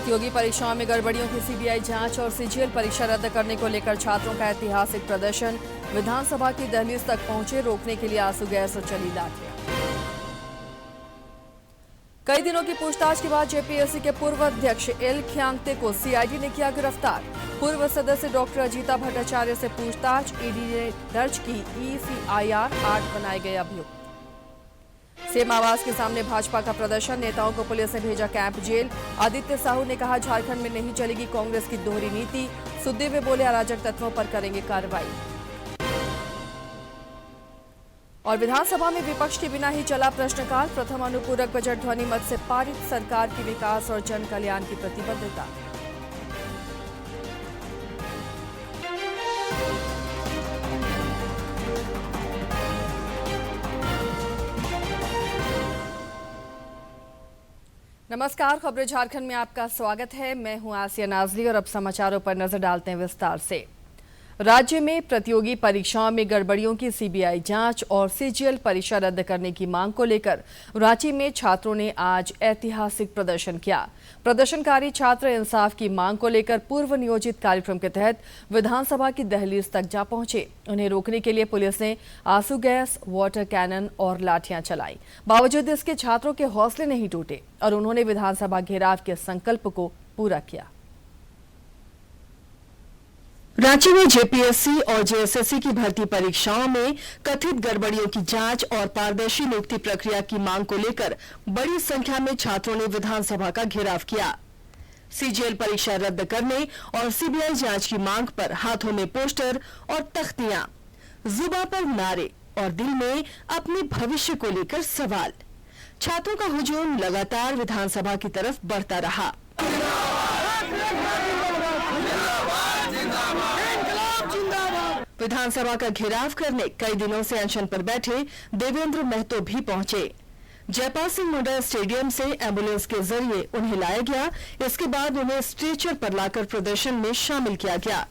प्रतियोगी परीक्षाओं में गड़बड़ियों की सीबीआई जांच और सीजीएल परीक्षा रद्द करने को लेकर छात्रों का ऐतिहासिक प्रदर्शन। विधानसभा की दहलीज तक पहुंचे, रोकने के लिए आंसू गैस और चली लाठियां। कई दिनों की पूछताछ के बाद जेपीएससी के पूर्व अध्यक्ष एल ख्यांगते को सीआईडी ने किया गिरफ्तार। पूर्व सदस्य डॉक्टर अजीता भट्टाचार्य से पूछताछ, ईडी ने दर्ज की ECIR 8 बनाए गए अभियुक्त। सेम आवास के सामने भाजपा का प्रदर्शन, नेताओं को पुलिस ने भेजा कैंप जेल। आदित्य साहू ने कहा, झारखंड में नहीं चलेगी कांग्रेस की दोहरी नीति। सुखदेव बोले, अराजक तत्वों पर करेंगे कार्रवाई। और विधानसभा में विपक्ष के बिना ही चला प्रश्नकाल। प्रथम अनुपूरक बजट ध्वनि मत से पारित, सरकार की विकास और जन कल्याण की प्रतिबद्धता। नमस्कार, खबरें झारखंड में आपका स्वागत है। मैं हूं आसिया नाजली और अब समाचारों पर नजर डालते हैं विस्तार से। राज्य में प्रतियोगी परीक्षाओं में गड़बड़ियों की सीबीआई जांच और सीजीएल परीक्षा रद्द करने की मांग को लेकर रांची में छात्रों ने आज ऐतिहासिक प्रदर्शन किया। प्रदर्शनकारी छात्र इंसाफ की मांग को लेकर पूर्व नियोजित कार्यक्रम के तहत विधानसभा की दहलीज तक जा पहुंचे। उन्हें रोकने के लिए पुलिस ने आंसू गैस, वाटर कैनन और लाठियां चलाई। बावजूद इसके छात्रों के हौसले नहीं टूटे और उन्होंने विधानसभा घेराव के संकल्प को पूरा किया। रांची में जेपीएससी और जेएसएससी की भर्ती परीक्षाओं में कथित गड़बड़ियों की जांच और पारदर्शी नियुक्ति प्रक्रिया की मांग को लेकर बड़ी संख्या में छात्रों ने विधानसभा का घेराव किया। सीजीएल परीक्षा रद्द करने और सीबीआई जांच की मांग पर हाथों में पोस्टर और तख्तियां, जुबां पर नारे और दिल में अपने भविष्य को लेकर सवाल। छात्रों का हुजूम लगातार विधानसभा की तरफ बढ़ता रहा। विधानसभा का घेराव करने कई दिनों से अनशन पर बैठे देवेंद्र महतो भी पहुंचे। जयपाल सिंह मुंडा स्टेडियम से एम्बुलेंस के जरिए उन्हें लाया गया। इसके बाद उन्हें स्ट्रेचर पर लाकर प्रदर्शन में शामिल किया गया,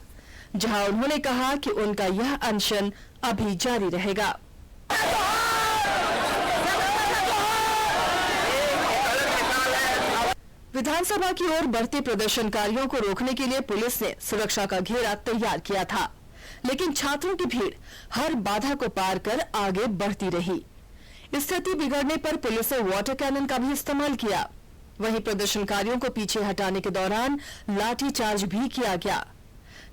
जहां उन्होंने कहा कि उनका यह अनशन अभी जारी रहेगा। विधानसभा की ओर बढ़ते प्रदर्शनकारियों को रोकने के लिए पुलिस ने सुरक्षा का घेरा तैयार किया था, लेकिन छात्रों की भीड़ हर बाधा को पार कर आगे बढ़ती रही। स्थिति बिगड़ने पर पुलिस ने वाटर कैनन का भी इस्तेमाल किया। वहीं प्रदर्शनकारियों को पीछे हटाने के दौरान लाठी चार्ज भी किया गया।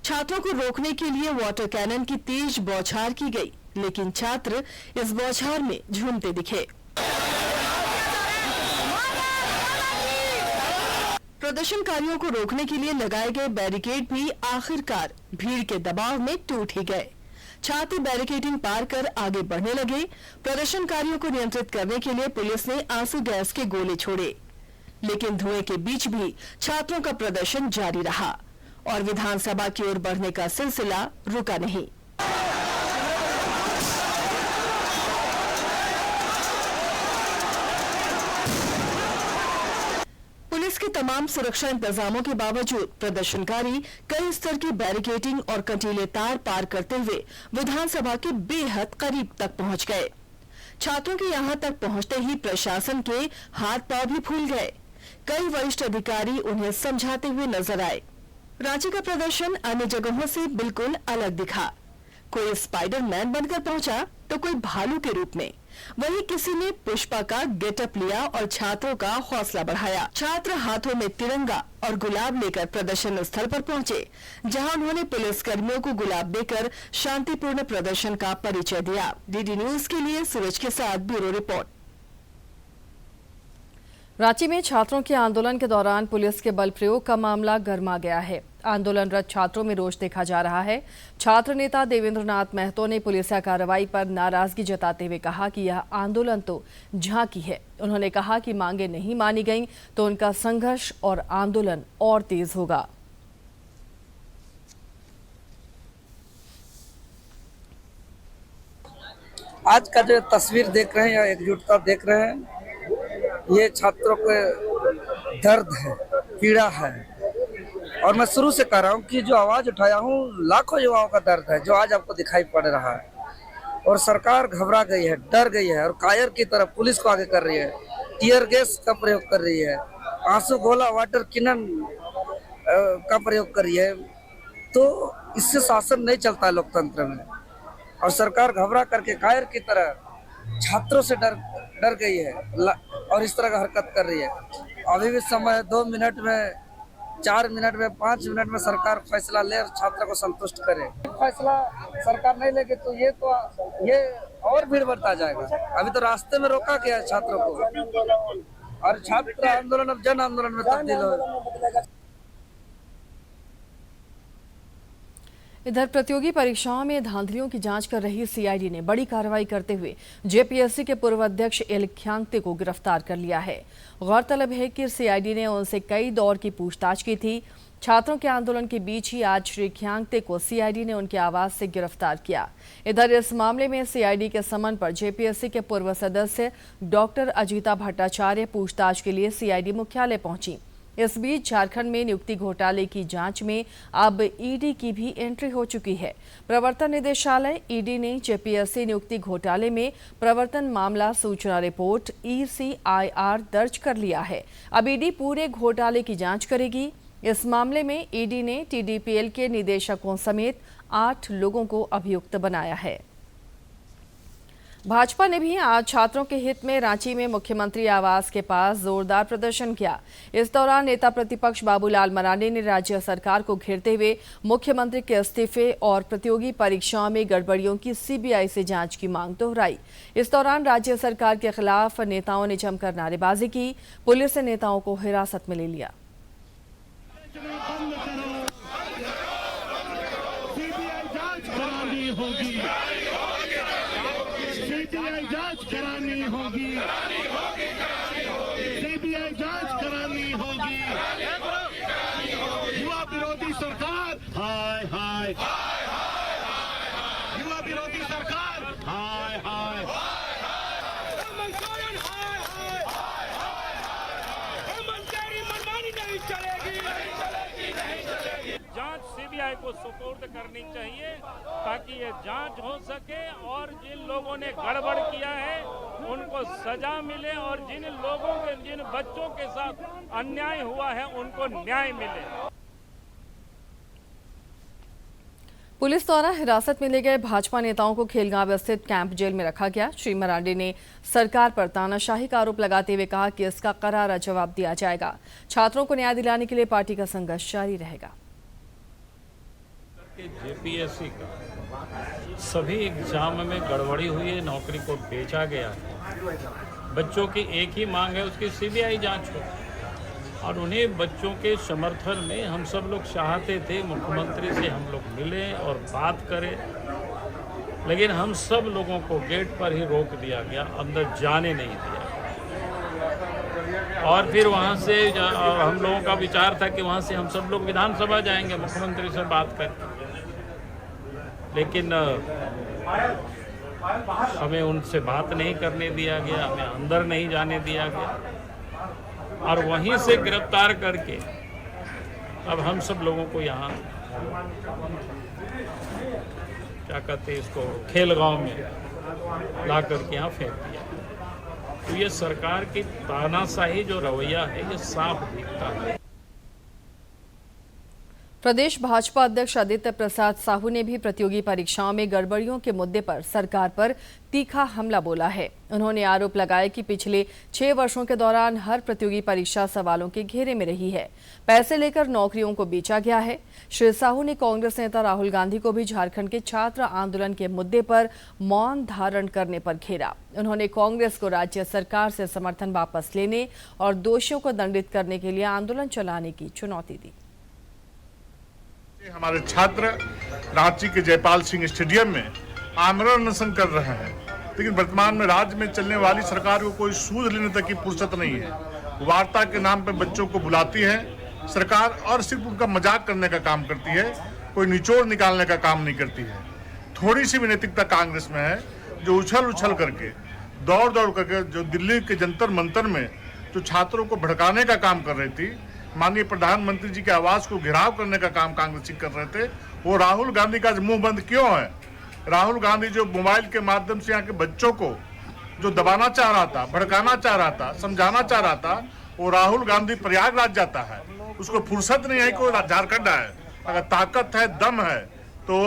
छात्रों को रोकने के लिए वाटर कैनन की तेज बौछार की गई, लेकिन छात्र इस बौछार में झूमते दिखे। प्रदर्शनकारियों को रोकने के लिए लगाए गए बैरिकेड भी आखिरकार भीड़ के दबाव में टूट ही गए। छात्र बैरिकेडिंग पार कर आगे बढ़ने लगे। प्रदर्शनकारियों को नियंत्रित करने के लिए पुलिस ने आंसू गैस के गोले छोड़े, लेकिन धुएं के बीच भी छात्रों का प्रदर्शन जारी रहा और विधानसभा की ओर बढ़ने का सिलसिला रुका नहीं। पुलिस के तमाम सुरक्षा इंतजामों के बावजूद प्रदर्शनकारी कई स्तर की बैरिकेडिंग और कंटीले तार पार करते हुए विधानसभा के बेहद करीब तक पहुंच गए। छात्रों के यहां तक पहुंचते ही प्रशासन के हाथ पांव भी फूल गए। कई वरिष्ठ अधिकारी उन्हें समझाते हुए नजर आए। रांची का प्रदर्शन अन्य जगहों से बिल्कुल अलग दिखा। कोई स्पाइडरमैन बनकर पहुंचा तो कोई भालू के रूप में। वहीं किसी ने पुष्पा का गेटअप लिया और छात्रों का हौसला बढ़ाया। छात्र हाथों में तिरंगा और गुलाब लेकर प्रदर्शन स्थल पर पहुंचे, जहां उन्होंने पुलिस कर्मियों को गुलाब देकर शांतिपूर्ण प्रदर्शन का परिचय दिया। डीडी न्यूज के लिए सूरज के साथ ब्यूरो रिपोर्ट। रांची में छात्रों के आंदोलन के दौरान पुलिस के बल प्रयोग का मामला गर्मा गया है। आंदोलनरत छात्रों में रोष देखा जा रहा है। छात्र नेता देवेंद्र नाथ महतो ने पुलिसिया कार्रवाई पर नाराजगी जताते हुए कहा कि यह आंदोलन तो झांकी है। उन्होंने कहा कि मांगे नहीं मानी गईं तो उनका संघर्ष और आंदोलन और तेज होगा। आज का जो तस्वीर देख रहे हैं या एकजुटता देख रहे हैं, ये छात्रों के दर्द है, पीड़ा है। और मैं शुरू से कह रहा हूँ कि जो आवाज उठाया हूँ, लाखों युवाओं का दर्द है जो आज आपको दिखाई पड़ रहा है। और सरकार घबरा गई है, डर गई है और कायर की तरह पुलिस को आगे कर रही है, टीयर गैस का प्रयोग कर रही है आंसू घोला वाटर किनन का प्रयोग करी है, तो इससे शासन नहीं चलता लोकतंत्र में। और सरकार घबरा करके कायर की तरह छात्रों से डर डर गई है और इस तरह का हरकत कर रही है। अभी भी समय 2 मिनट में, 4 मिनट में, 5 मिनट में सरकार फैसला ले और छात्रों को संतुष्ट करे। फैसला सरकार नहीं लेगी तो ये और भीड़ बढ़ता जाएगा। अभी तो रास्ते में रोका गया है छात्रों को, और छात्र आंदोलन अब जन आंदोलन में तब्दील हो। इधर प्रतियोगी परीक्षाओं में धांधलियों की जांच कर रही सीआईडी ने बड़ी कार्रवाई करते हुए जेपीएससी के पूर्व अध्यक्ष एल ख्यांगते को गिरफ्तार कर लिया है। गौरतलब है कि सीआईडी ने उनसे कई दौर की पूछताछ की थी। छात्रों के आंदोलन के बीच ही आज श्री ख्यांगते को सीआईडी ने उनके आवास से गिरफ्तार किया। इधर इस मामले में सीआईडी के समन पर जेपीएससी के पूर्व सदस्य डॉक्टर अजीता भट्टाचार्य पूछताछ के लिए सीआईडी मुख्यालय पहुंची। इस बीच झारखंड में नियुक्ति घोटाले की जांच में अब ईडी की भी एंट्री हो चुकी है। प्रवर्तन निदेशालय ईडी ने जेपीएससी नियुक्ति घोटाले में प्रवर्तन मामला सूचना रिपोर्ट ECIR दर्ज कर लिया है। अब ईडी पूरे घोटाले की जांच करेगी। इस मामले में ईडी ने TDPL के निदेशकों समेत 8 लोगों को अभियुक्त बनाया है। भाजपा ने भी आज छात्रों के हित में रांची में मुख्यमंत्री आवास के पास जोरदार प्रदर्शन किया। इस दौरान नेता प्रतिपक्ष बाबूलाल मरांडी ने राज्य सरकार को घेरते हुए मुख्यमंत्री के इस्तीफे और प्रतियोगी परीक्षाओं में गड़बड़ियों की CBI से जांच की मांग दोहराई। इस दौरान राज्य सरकार के खिलाफ नेताओं ने जमकर नारेबाजी की। पुलिस ने नेताओं को हिरासत में ले लिया। सीबीआई जांच करानी होगी। युवा विरोधी सरकार हाय हाय, युवा विरोधी सरकार हाय हाय, मनमानी नहीं चलेगी। जांच सीबीआई को सुपुर्द करनी चाहिए ताकि ये जांच हो सके और जिन लोगों ने गड़बड़ किया है उनको सजा मिले और जिन लोगों के, जिन बच्चों के साथ अन्याय हुआ है उनको न्याय मिले। पुलिस द्वारा हिरासत में ले गए भाजपा नेताओं को खेलगांव स्थित कैंप जेल में रखा गया। श्री मरांडी ने सरकार पर तानाशाही का आरोप लगाते हुए कहा कि इसका करारा जवाब दिया जाएगा। छात्रों को न्याय दिलाने के लिए पार्टी का संघर्ष जारी रहेगा। जेपीएससी का सभी एग्जाम में गड़बड़ी हुई है, नौकरी को बेचा गया है। बच्चों की एक ही मांग है, उसकी सीबीआई जांच हो। और उन्हीं बच्चों के समर्थन में हम सब लोग चाहते थे मुख्यमंत्री से हम लोग मिलें और बात करें, लेकिन हम सब लोगों को गेट पर ही रोक दिया गया, अंदर जाने नहीं दिया। और फिर वहाँ से हम लोगों का विचार था कि वहाँ से हम सब लोग विधानसभा जाएंगे मुख्यमंत्री से बात करके, लेकिन हमें उनसे बात नहीं करने दिया गया, हमें अंदर नहीं जाने दिया गया और वहीं से गिरफ्तार करके अब हम सब लोगों को यहाँ क्या कहते हैं इसको खेलगांव में ला करके यहाँ फेंक दिया। तो ये सरकार की तानाशाही जो रवैया है ये साफ दिखता है। प्रदेश भाजपा अध्यक्ष आदित्य प्रसाद साहू ने भी प्रतियोगी परीक्षाओं में गड़बड़ियों के मुद्दे पर सरकार पर तीखा हमला बोला है। उन्होंने आरोप लगाया कि पिछले 6 वर्षों के दौरान हर प्रतियोगी परीक्षा सवालों के घेरे में रही है, पैसे लेकर नौकरियों को बेचा गया है। श्री साहू ने कांग्रेस नेता राहुल गांधी को भी झारखंड के छात्र आंदोलन के मुद्दे पर मौन धारण करने पर घेरा। उन्होंने कांग्रेस को राज्य सरकार से समर्थन वापस लेने और दोषियों को दंडित करने के लिए आंदोलन चलाने की चुनौती दी। हमारे छात्र रांची के जयपाल सिंह स्टेडियम में आमरण अनशन कर रहे हैं, लेकिन वर्तमान में राज्य में चलने वाली सरकार को कोई सूद लेने तक की फुर्सत नहीं है। वार्ता के नाम पर बच्चों को बुलाती है सरकार और सिर्फ उनका मजाक करने का काम करती है, कोई निचोड़ निकालने का काम नहीं करती है। थोड़ी सी भी नैतिकता कांग्रेस में है जो उछल करके दौड़ करके जो दिल्ली के जंतर मंतर में जो छात्रों को भड़काने का काम कर रही थी, माननीय प्रधानमंत्री जी के आवास को घेराव करने का काम कांग्रेसी कर रहे थे, वो राहुल गांधी का मुंह बंद क्यों है? राहुल गांधी जो मोबाइल के माध्यम से यहाँ के बच्चों को जो दबाना चाह रहा था, भड़काना चाह रहा था, समझाना चाह रहा था, वो राहुल गांधी प्रयागराज जाता है, उसको फुर्सत नहीं है कि वो झारखंड आए। अगर ताकत है, दम है, तो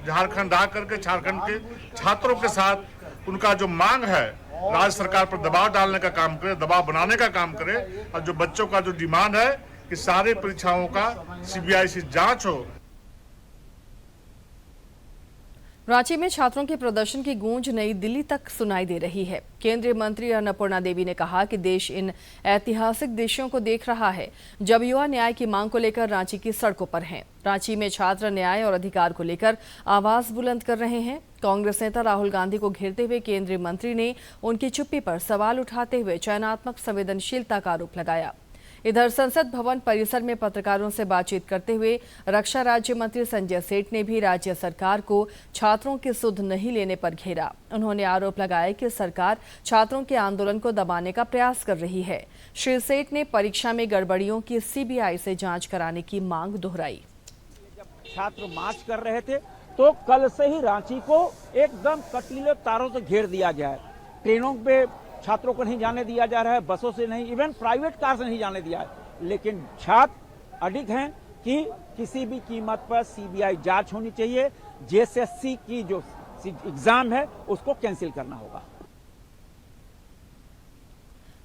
झारखंड आकर के झारखंड के छात्रों के साथ उनका जो मांग है राज्य सरकार पर दबाव डालने का काम करे, दबाव बनाने का काम करे। और जो बच्चों का जो डिमांड है कि सारी परीक्षाओं का सीबीआई से जांच हो। रांची में छात्रों के प्रदर्शन की गूंज नई दिल्ली तक सुनाई दे रही है। केंद्रीय मंत्री अन्नपूर्णा देवी ने कहा कि देश इन ऐतिहासिक दृश्यों को देख रहा है जब युवा न्याय की मांग को लेकर रांची की सड़कों पर हैं। रांची में छात्र न्याय और अधिकार को लेकर आवाज बुलंद कर रहे हैं। कांग्रेस नेता राहुल गांधी को घेरते हुए केंद्रीय मंत्री ने उनकी चुप्पी पर सवाल उठाते हुए चयनात्मक संवेदनशीलता का आरोप लगाया। इधर संसद भवन परिसर में पत्रकारों से बातचीत करते हुए रक्षा राज्य मंत्री संजय सेठ ने भी राज्य सरकार को छात्रों की सुध नहीं लेने पर घेरा। उन्होंने आरोप लगाया कि सरकार छात्रों के आंदोलन को दबाने का प्रयास कर रही है। श्री सेठ ने परीक्षा में गड़बड़ियों की सीबीआई से जांच कराने की मांग दोहराई। जब छात्र मार्च कर रहे थे तो कल से ही रांची को एकदम कटीले तारों से घेर दिया गया है। ट्रेनों पे छात्रों को नहीं जाने दिया जा रहा है, बसों से नहीं, इवन प्राइवेट कार से नहीं जाने दिया है। लेकिन छात्र अडिग हैं कि किसी भी कीमत पर सीबीआई जांच होनी चाहिए। जेएसएससी की जो एग्जाम है उसको कैंसिल करना होगा।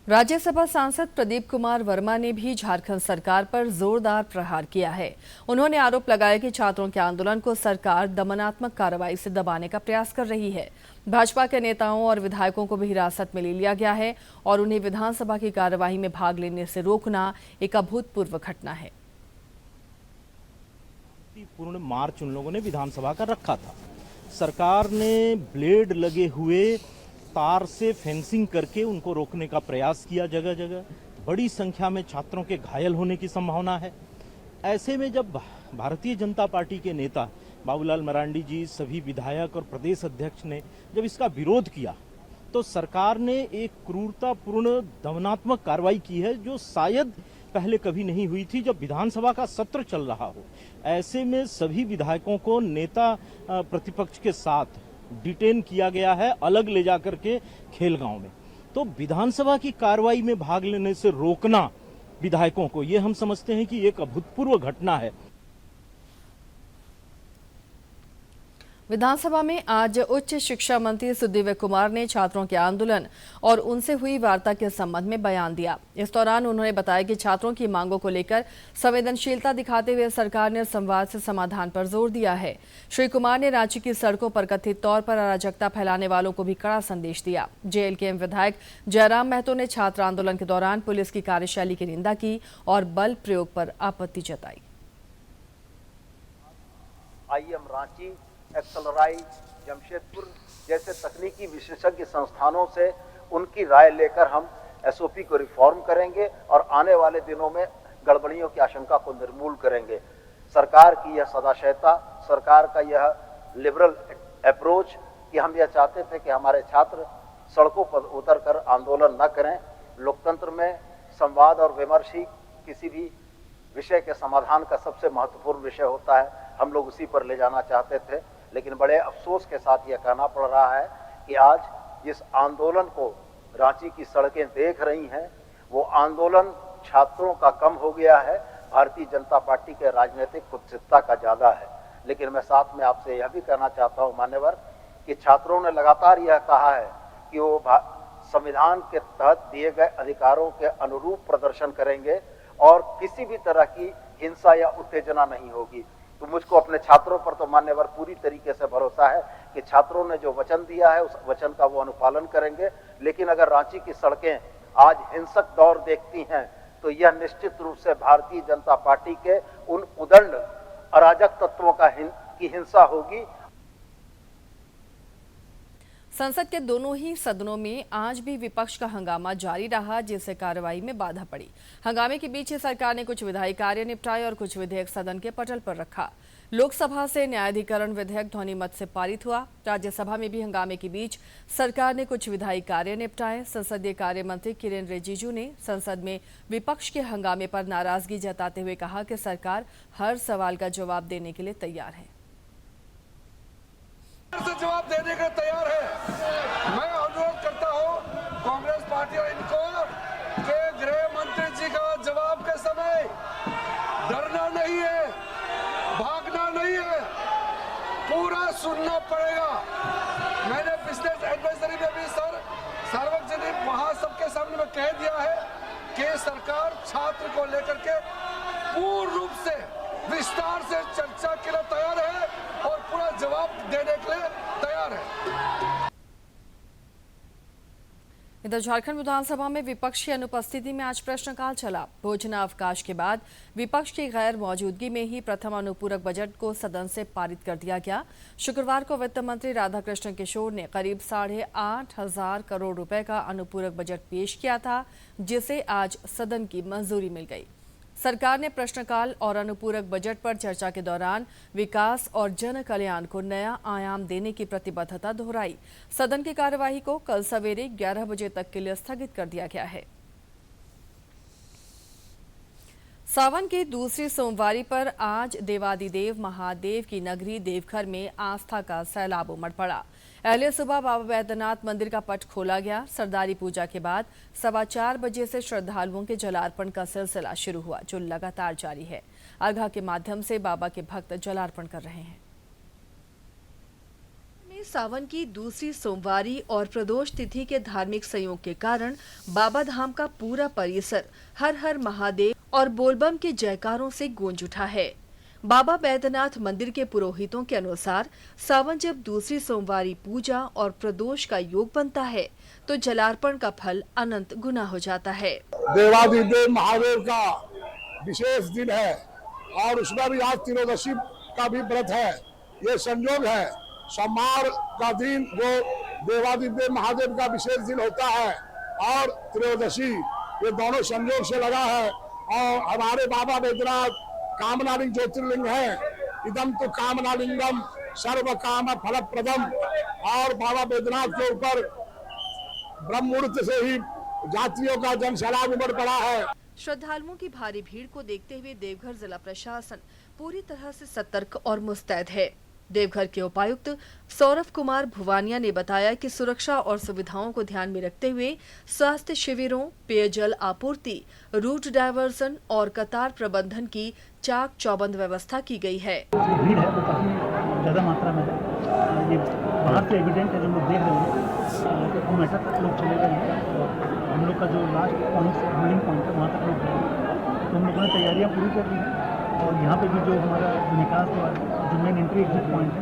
राज्यसभा सांसद प्रदीप कुमार वर्मा ने भी झारखंड सरकार पर जोरदार प्रहार किया है। उन्होंने आरोप लगाया कि छात्रों के आंदोलन को सरकार दमनात्मक कार्रवाई से दबाने का प्रयास कर रही है। भाजपा के नेताओं और विधायकों को भी हिरासत में ले लिया गया है और उन्हें विधानसभा की कार्यवाही में भाग लेने से रोकना एक अभूतपूर्व घटना है। पूर्ण मार्च उन लोगों ने विधानसभा का रखा था। सरकार ने ब्लेड लगे हुए तार से फेंसिंग करके उनको रोकने का प्रयास किया। जगह जगह बड़ी संख्या में छात्रों के घायल होने की संभावना है। ऐसे में जब भारतीय जनता पार्टी के नेता बाबूलाल मरांडी जी, सभी विधायक और प्रदेश अध्यक्ष ने जब इसका विरोध किया तो सरकार ने एक क्रूरतापूर्ण दमनात्मक कार्रवाई की है जो शायद पहले कभी नहीं हुई थी जब विधानसभा का सत्र चल रहा हो। ऐसे में सभी विधायकों को नेता प्रतिपक्ष के साथ डिटेन किया गया है, अलग ले जाकर के खेलगांव में। तो विधानसभा की कार्रवाई में भाग लेने से रोकना विधायकों को, ये हम समझते हैं कि एक अभूतपूर्व घटना है। विधानसभा में आज उच्च शिक्षा मंत्री सुदीव्य कुमार ने छात्रों के आंदोलन और उनसे हुई वार्ता के संबंध में बयान दिया। इस दौरान उन्होंने बताया कि छात्रों की मांगों को लेकर संवेदनशीलता दिखाते हुए सरकार ने संवाद से समाधान पर जोर दिया है। श्री कुमार ने रांची की सड़कों पर कथित तौर पर अराजकता फैलाने वालों को भी कड़ा संदेश दिया। जेएलकेएम विधायक जयराम महतो ने छात्र आंदोलन के दौरान पुलिस की कार्यशैली की निंदा की और बल प्रयोग पर आपत्ति जताई। आईएम रांची, एक्सेलराइज, जमशेदपुर जैसे तकनीकी विशेषज्ञ संस्थानों से उनकी राय लेकर हम एसओपी को रिफॉर्म करेंगे और आने वाले दिनों में गड़बड़ियों की आशंका को निर्मूल करेंगे। सरकार की यह सदाशयता, सरकार का यह लिबरल अप्रोच कि हम यह चाहते थे कि हमारे छात्र सड़कों पर उतरकर आंदोलन न करें। लोकतंत्र में संवाद और विमर्श ही किसी भी विषय के समाधान का सबसे महत्वपूर्ण विषय होता है। हम लोग उसी पर ले जाना चाहते थे, लेकिन बड़े अफसोस के साथ यह कहना पड़ रहा है कि आज जिस आंदोलन को रांची की सड़कें देख रही हैं, वो आंदोलन छात्रों का कम हो गया है, भारतीय जनता पार्टी के राजनीतिक कुत्सितता का ज्यादा है। लेकिन मैं साथ में आपसे यह भी कहना चाहता हूं मान्यवर कि छात्रों ने लगातार यह कहा है कि वो संविधान के तहत दिए गए अधिकारों के अनुरूप प्रदर्शन करेंगे और किसी भी तरह की हिंसा या उत्तेजना नहीं होगी। तो मुझको अपने छात्रों पर तो मान्यवर पूरी तरीके से भरोसा है कि छात्रों ने जो वचन दिया है उस वचन का वो अनुपालन करेंगे। लेकिन अगर रांची की सड़कें आज हिंसक दौर देखती हैं तो यह निश्चित रूप से भारतीय जनता पार्टी के उन उदंड अराजक तत्वों की हिंसा होगी। संसद के दोनों ही सदनों में आज भी विपक्ष का हंगामा जारी रहा, जिससे कार्रवाई में बाधा पड़ी। हंगामे के बीच सरकार ने कुछ विधायी कार्य निपटाए और कुछ विधेयक सदन के पटल पर रखा। लोकसभा से न्यायाधिकरण विधेयक ध्वनि मत से पारित हुआ। राज्यसभा में भी हंगामे के बीच सरकार ने कुछ विधायी कार्य निपटाए। संसदीय कार्य मंत्री किरेन रिजिजू ने संसद में विपक्ष के हंगामे पर नाराजगी जताते हुए कहा कि सरकार हर सवाल का जवाब देने के लिए तैयार है। जवाब देने के तैयार है। मैं अनुरोध करता हूं कांग्रेस पार्टी और इनको के गृह मंत्री पूरा सुनना पड़ेगा। मैंने बिजनेस एडवाइजरी में भी सार्वजनिक महासभा के सामने में कह दिया है कि सरकार छात्र को लेकर के पूर्ण रूप से विस्तार से चर्चा के लिए तैयार है और पूरा जवाब देने के लिए तैयार है। इधर झारखंड विधानसभा में विपक्ष की अनुपस्थिति में आज प्रश्नकाल चला। भोजनावकाश के बाद विपक्ष की गैर मौजूदगी में ही प्रथम अनुपूरक बजट को सदन से पारित कर दिया गया। शुक्रवार को वित्त मंत्री राधाकृष्ण किशोर ने करीब 8,500 करोड़ रुपए का अनुपूरक बजट पेश किया था, जिसे आज सदन की मंजूरी मिल गई। सरकार ने प्रश्नकाल और अनुपूरक बजट पर चर्चा के दौरान विकास और जन कल्याण को नया आयाम देने की प्रतिबद्धता दोहराई। सदन की कार्यवाही को कल सवेरे 11 बजे तक के लिए स्थगित कर दिया गया है। सावन की दूसरी सोमवारी पर आज देवादिदेव महादेव की नगरी देवघर में आस्था का सैलाब उमड़ पड़ा। पहले सुबह बाबा बैद्यनाथ मंदिर का पट खोला गया। सरदारी पूजा के बाद 4:15 बजे से श्रद्धालुओं के जलार्पण का सिलसिला शुरू हुआ, जो लगातार जारी है। अर्घा के माध्यम से बाबा के भक्त जलार्पण कर रहे हैं। सावन की दूसरी सोमवारी और प्रदोष तिथि के धार्मिक संयोग के कारण बाबा धाम का पूरा परिसर हर हर महादेव और बोलबम के जयकारों से गूंज उठा है। बाबा बैद्यनाथ मंदिर के पुरोहितों के अनुसार सावन जब दूसरी सोमवारी पूजा और प्रदोष का योग बनता है तो जलार्पण का फल अनंत गुना हो जाता है। देवादिदेव महादेव का विशेष दिन है और उसमें भी आज त्रयोदशी का भी व्रत है। ये संयोग है, सोमवार का दिन वो देवादिदेव महादेव का विशेष दिन होता है और त्रयोदशी, ये दोनों संयोग से लगा है। और हमारे बाबा बैद्यनाथ कामनालिंग ज्योतिर्लिंग है। इदम तो कामनालिंगम सर्व काम फलप्रदम। और बाबा बैद्यनाथ के ऊपर ब्रह्म मुहूर्त से ही यात्रियों का जनसैलाब उमड़ पड़ा है। श्रद्धालुओं की भारी भीड़ को देखते हुए देवघर जिला प्रशासन पूरी तरह से सतर्क और मुस्तैद है। देवघर के उपायुक्त सौरभ कुमार भुवानिया ने बताया कि सुरक्षा और सुविधाओं को ध्यान में रखते हुए स्वास्थ्य शिविरों, पेयजल आपूर्ति, रूट डायवर्सन और कतार प्रबंधन की चाक चौबंद व्यवस्था की गई है। भीड़ है वो काफी ज्यादा मात्रा में है। ये बाहर से एविडेंट है, जो लोग देख रहे हैं। घूमेटा तक लोग चले गए हैं और हम लोग का जो लास्ट पॉइंट होल्डिंग पॉइंट है वहाँ तक लोग गए हैं। तो हम लोगों ने तैयारियाँ पूरी कर ली हैं और यहाँ पे भी जो हमारा निकास द्वार जो मेन एंट्री एग्जिट पॉइंट है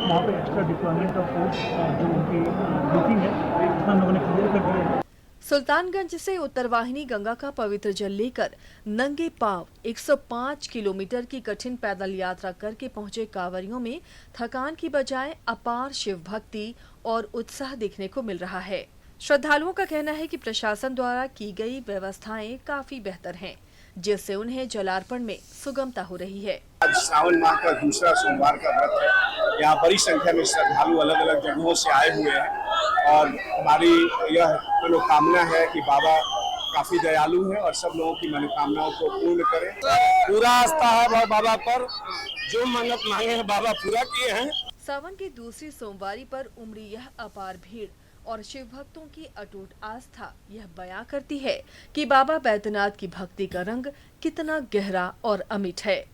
वहाँ पे एक्स्ट्रा डिप्लॉयमेंट ऑफ फोर्स जो उनकी ड्यूटी है उसमें हम लोगों ने क्लियर कर दिया है। सुल्तानगंज से उत्तरवाहिनी गंगा का पवित्र जल लेकर नंगे पांव 105 किलोमीटर की कठिन पैदल यात्रा करके पहुंचे कांवरियों में थकान की बजाय अपार शिव भक्ति और उत्साह देखने को मिल रहा है। श्रद्धालुओं का कहना है कि प्रशासन द्वारा की गई व्यवस्थाएं काफी बेहतर हैं, जिससे उन्हें जलार्पण में सुगमता हो रही है। आज श्रावण माह का दूसरा सोमवार का व्रत है। यहाँ बड़ी संख्या में श्रद्धालु अलग अलग जगहों से आए हुए हैं और हमारी यह मनोकामना है कि बाबा काफी दयालु है और सब लोगों की मनोकामनाओं को पूर्ण करें। पूरा आस्था है बाबा पर, जो मन्नत मांगे हैं बाबा पूरा किए हैं। सावन की दूसरी सोमवारी पर उमड़ी यह अपार भीड़ और शिव भक्तों की अटूट आस्था यह बयां करती है कि बाबा बैद्यनाथ की भक्ति का रंग कितना गहरा और अमिट है।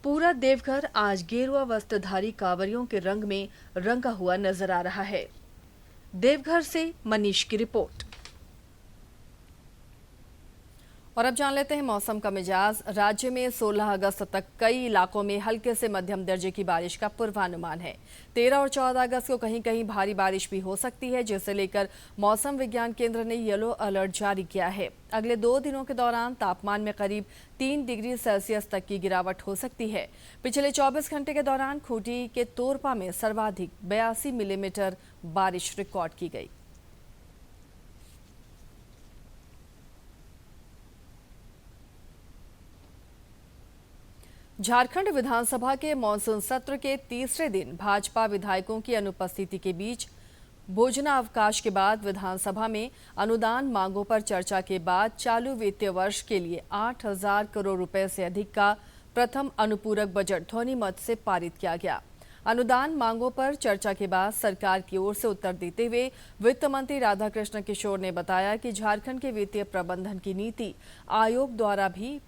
पूरा देवघर आज गेरुआ वस्त्रधारी कांवरियों के रंग में रंगा हुआ नजर आ रहा है। देवघर से मनीष की रिपोर्ट। और अब जान लेते हैं मौसम का मिजाज। राज्य में 16 अगस्त तक कई इलाकों में हल्के से मध्यम दर्जे की बारिश का पूर्वानुमान है। 13 और 14 अगस्त को कहीं कहीं भारी बारिश भी हो सकती है, जिसे लेकर मौसम विज्ञान केंद्र ने येलो अलर्ट जारी किया है। अगले 2 दिनों के दौरान तापमान में करीब 3 डिग्री सेल्सियस तक की गिरावट हो सकती है। पिछले 24 घंटे के दौरान खूंटी के तोरपा में सर्वाधिक 82 मिलीमीटर बारिश रिकॉर्ड की गई। झारखंड विधानसभा के मानसून सत्र के तीसरे दिन भाजपा विधायकों की अनुपस्थिति के बीच भोजनावकाश के बाद विधानसभा में अनुदान मांगों पर चर्चा के बाद चालू वित्तीय वर्ष के लिए 8,000 करोड़ रुपए से अधिक का प्रथम अनुपूरक बजट ध्वनिमत से पारित किया गया। अनुदान मांगों पर चर्चा के बाद सरकार की ओर से उत्तर देते हुए वित्त मंत्री राधाकृष्ण किशोर ने बताया कि झारखंड के वित्तीय प्रबंधन की नीति आयोग द्वारा भी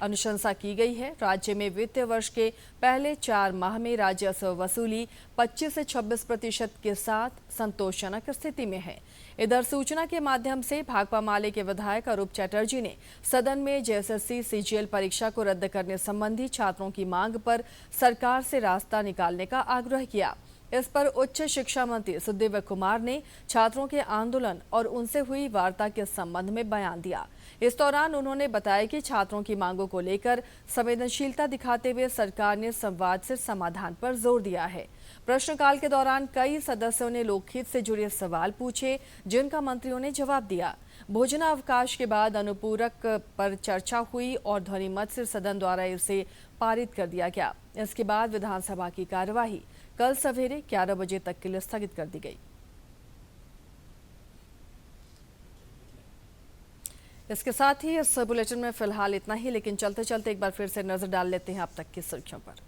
अनुशंसा की गई है। राज्य में वित्तीय वर्ष के पहले 4 माह में राजस्व वसूली 25 से 26% के साथ संतोषजनक स्थिति में है। इधर सूचना के माध्यम से भाकपा माले के विधायक अरूप चटर्जी ने सदन में जेएसएससी सीजीएल परीक्षा को रद्द करने संबंधी छात्रों की मांग पर सरकार से रास्ता निकालने का आग्रह किया। इस पर उच्च शिक्षा मंत्री सुखदेव कुमार ने छात्रों के आंदोलन और उनसे हुई वार्ता के संबंध में बयान दिया। इस दौरान उन्होंने बताया कि छात्रों की मांगों को लेकर संवेदनशीलता दिखाते हुए सरकार ने संवाद से समाधान पर जोर दिया है। प्रश्नकाल के दौरान कई सदस्यों ने लोकहित से जुड़े सवाल पूछे, जिनका मंत्रियों ने जवाब दिया। भोजनावकाश के बाद अनुपूरक पर चर्चा हुई और ध्वनिमत से सदन द्वारा इसे पारित कर दिया गया। इसके बाद विधानसभा की कार्यवाही कल सवेरे 11 बजे तक के लिए स्थगित कर दी गई। इसके साथ ही इस बुलेटिन में फिलहाल इतना ही, लेकिन चलते चलते एक बार फिर से नजर डाल लेते हैं अब तक की सुर्खियों पर।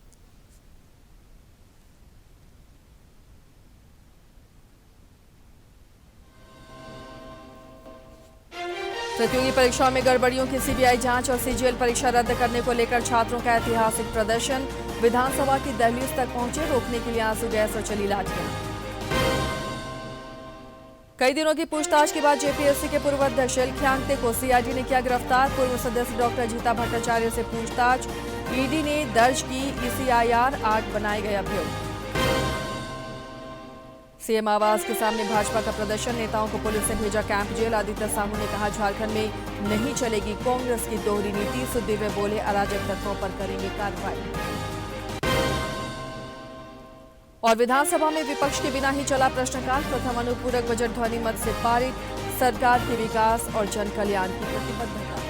प्रतियोगी परीक्षाओं में गड़बड़ियों की सीबीआई जांच और सीजीएल परीक्षा रद्द करने को लेकर छात्रों का ऐतिहासिक प्रदर्शन। विधानसभा की दहलीज तक पहुंचे, रोकने के लिए आंसू गैस और चली लाठियां। कई दिनों की पूछताछ के बाद जेपीएससी के पूर्व अध्यक्ष एलख्यांगते को सीआईडी ने किया गिरफ्तार। पूर्व सदस्य डॉक्टर जीता भट्टाचार्य से पूछताछ। ईडी ने दर्ज की ईसीआईआर 8 बनाए गए अभियोग। सीएम आवास के सामने भाजपा का प्रदर्शन, नेताओं को पुलिस ने भेजा कैंप जेल। आदित्य साहू ने कहा झारखंड में नहीं चलेगी कांग्रेस की दोहरी नीति। सुखदेव बोले अराजक तत्वों पर करेंगे कार्रवाई। और विधानसभा में विपक्ष के बिना ही चला प्रश्नकाल। प्रथम अनुपूरक बजट ध्वनिमत से पारित। सरकार के विकास और जन कल्याण की प्रतिबद्धता।